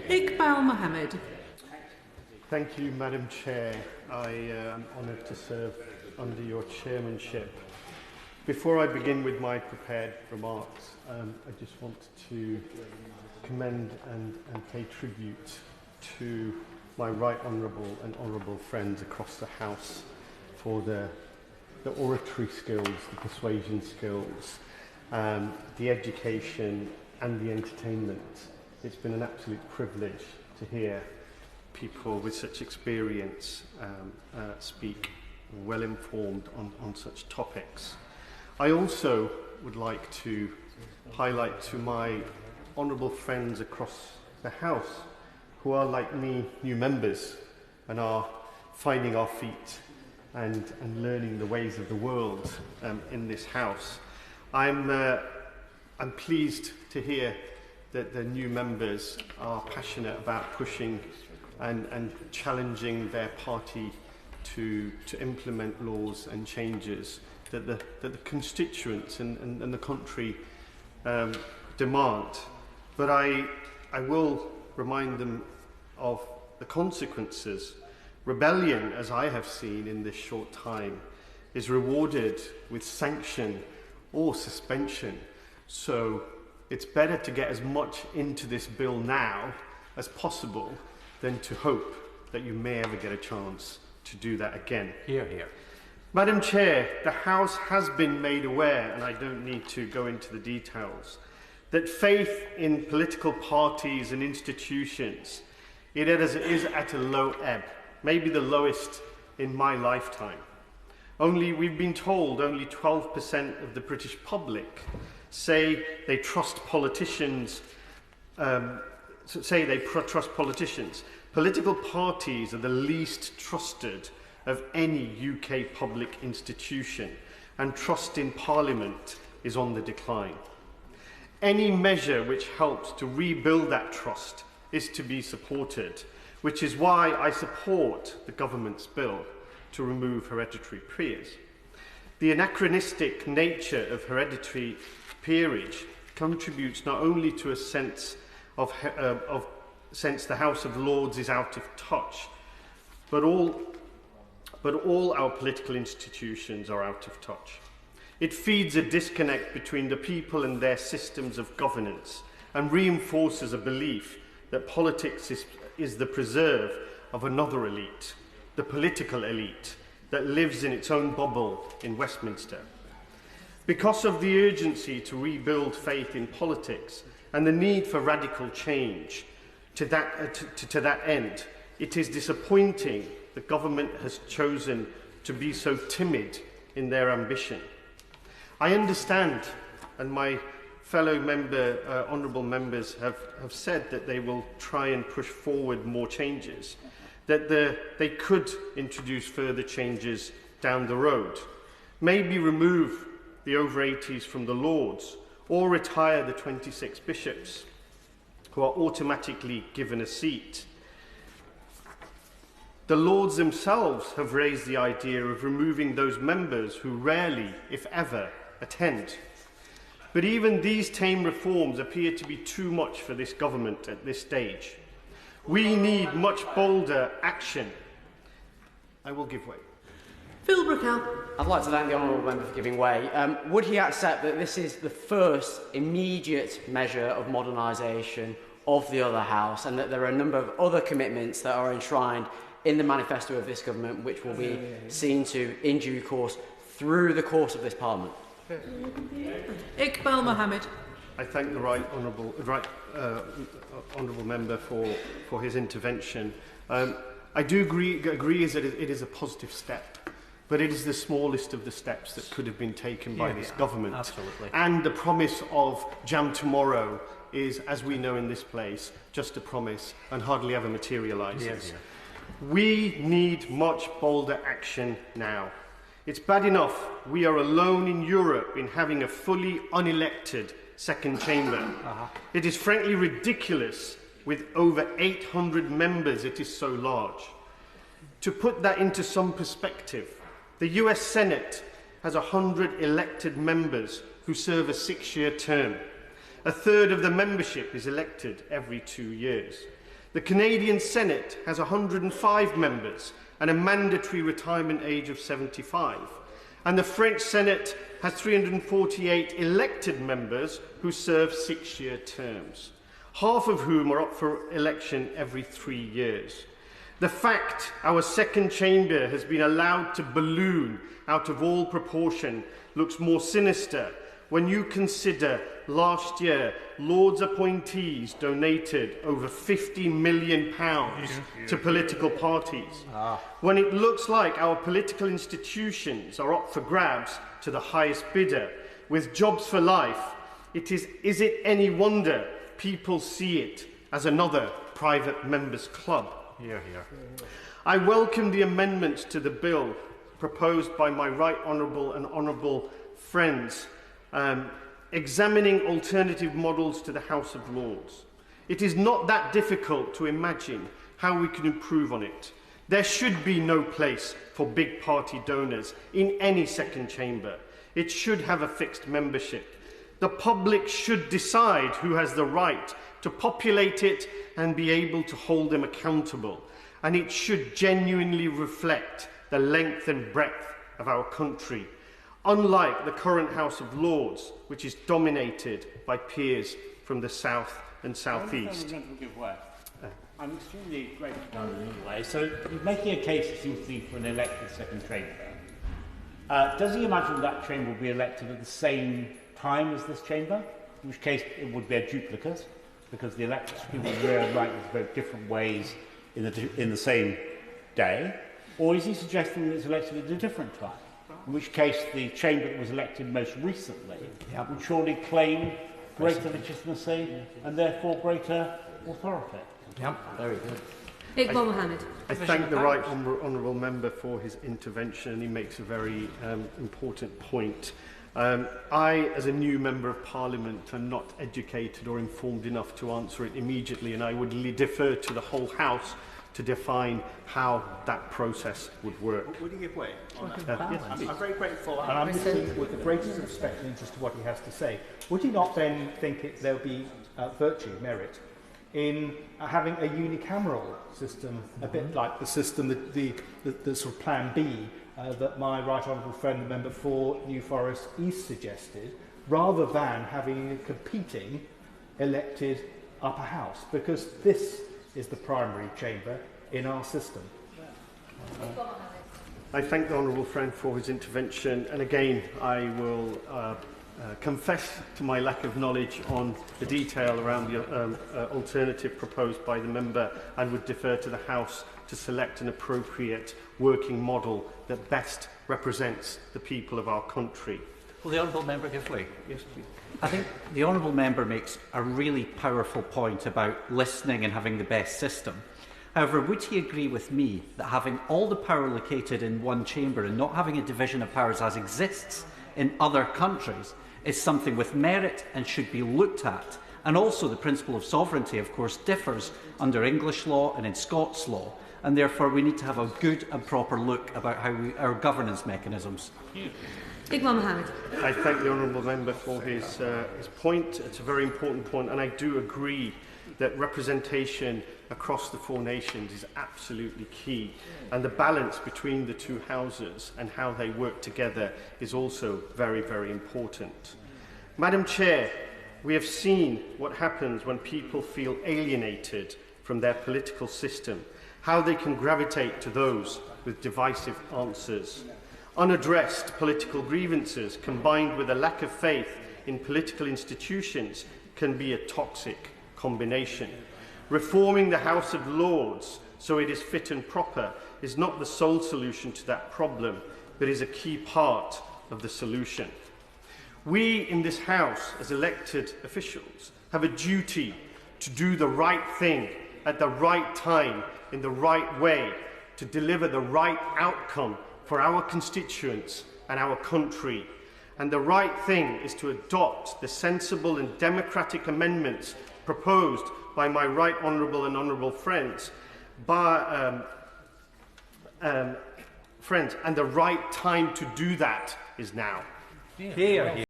Iqbal Mohamed. Thank you, Madam Chair. I am honoured to serve under your chairmanship. Before I begin with my prepared remarks, I just want to commend and pay tribute to my right honourable and honourable friends across the House for the oratory skills, the persuasion skills, the education and the entertainment. It's been an absolute privilege to hear people with such experience speak well informed on such topics. I also would like to highlight to my honourable friends across the House who are, like me, new members and are finding our feet and learning the ways of the world in this House. I'm pleased to hear that the new members are passionate about pushing and challenging their party to implement laws and changes that the constituents and the country demand. But I will remind them of the consequences. Rebellion, as I have seen in this short time, is rewarded with sanction or suspension. So it's better to get as much into this bill now as possible than to hope that you may ever get a chance to do that again. Hear, hear. Madam Chair, the House has been made aware, and I don't need to go into the details, that faith in political parties and institutions is at a low ebb, maybe the lowest in my lifetime. We've been told only 12% of the British public say they trust politicians. Trust politicians. Political parties are the least trusted of any UK public institution, and trust in Parliament is on the decline. Any measure which helps to rebuild that trust is to be supported, which is why I support the government's bill to remove hereditary peers. The anachronistic nature of hereditary peerage contributes not only to a sense of the House of Lords is out of touch, but all our political institutions are out of touch. It feeds a disconnect between the people and their systems of governance and reinforces a belief that politics is the preserve of another elite, the political elite that lives in its own bubble in Westminster. Because of the urgency to rebuild faith in politics and the need for radical change to that end, it is disappointing the government has chosen to be so timid in their ambition. I understand, and my fellow honourable members have said that they will try and push forward more changes, that they could introduce further changes down the road, maybe remove the over-80s from the Lords, or retire the 26 bishops who are automatically given a seat. The Lords themselves have raised the idea of removing those members who rarely, if ever, attend. But even these tame reforms appear to be too much for this government at this stage. We need much bolder action. I will give way. Phil Brickell. I'd like to thank the honourable member for giving way. Would he accept that this is the first immediate measure of modernisation of the other House, and that there are a number of other commitments that are enshrined in the manifesto of this government which will be seen to, in due course, through the course of this Parliament? Iqbal Mohamed. I thank the right honourable member for his intervention. I do agree that it is a positive step, but it is the smallest of the steps that could have been taken by this government. Absolutely. And the promise of jam tomorrow is, as we know in this place, just a promise and hardly ever materialises. We need much bolder action now. It's bad enough we are alone in Europe in having a fully unelected second chamber. It is frankly ridiculous with over 800 members it is so large. To put that into some perspective, the US Senate has 100 elected members who serve a 6-year term. A third of the membership is elected every 2 years. The Canadian Senate has 105 members and a mandatory retirement age of 75. And the French Senate has 348 elected members who serve 6-year terms, half of whom are up for election every 3 years. The fact our second chamber has been allowed to balloon out of all proportion looks more sinister when you consider last year Lords appointees donated over £50 million to political parties. When it looks like our political institutions are up for grabs to the highest bidder with Jobs for Life, is it any wonder people see it as another private members' club? I welcome the amendments to the bill proposed by my right honourable and honourable friends, examining alternative models to the House of Lords. It is not that difficult to imagine how we can improve on it. There should be no place for big party donors in any second chamber. It should have a fixed membership. The public should decide who has the right to populate it and be able to hold them accountable. And it should genuinely reflect the length and breadth of our country, unlike the current House of Lords, which is dominated by peers from the south and southeast. I'm extremely grateful anyway. So you're making a case, it seems to me, for an elected second chamber. Does he imagine that chamber will be elected at the same time as this chamber? In which case it would be a duplicate, because the electors will likely to vote different ways in the same day. Or is he suggesting that it's elected at a different time? In which case the chamber that was elected most recently would surely claim greater legitimacy and therefore greater authority. Very good. Iqbal Mohamed. I thank the right honourable member for his intervention. He makes a very important point. I, as a new Member of Parliament, am not educated or informed enough to answer it immediately, and I would defer to the whole House to define how that process would work. Would he give way? I'm very grateful, and I'm listening with the greatest respect and interest to what he has to say. Would he not then think there would be virtue, merit, in having a unicameral system, a bit like the system, the sort of Plan B that my right honourable friend, the member for New Forest East, suggested, rather than having a competing elected upper house, because this is the primary chamber in our system. I thank the honourable friend for his intervention, and again I will confess to my lack of knowledge on the detail around the alternative proposed by the member, and would defer to the House to select an appropriate working model that best represents the people of our country. Will the honourable member give way? Yes, please. I think the honourable member makes a really powerful point about listening and having the best system. However, would he agree with me that having all the power located in one chamber and not having a division of powers as exists in other countries is something with merit and should be looked at? And also the principle of sovereignty, of course, differs under English law and in Scots law, and therefore we need to have a good and proper look about how our governance mechanisms. Iqbal Mohamed. I thank the honourable member for his point. It's a very important point, and I do agree that representation across the four nations is absolutely key, and the balance between the two houses and how they work together is also very, very important. Madam Chair, we have seen what happens when people feel alienated from their political system, how they can gravitate to those with divisive answers. Unaddressed political grievances combined with a lack of faith in political institutions can be a toxic combination. Reforming the House of Lords so it is fit and proper is not the sole solution to that problem, but is a key part of the solution. We in this House, as elected officials, have a duty to do the right thing at the right time, in the right way, to deliver the right outcome for our constituents and our country. And the right thing is to adopt the sensible and democratic amendments proposed by my right honourable and honourable friends, and the right time to do that is now. Here.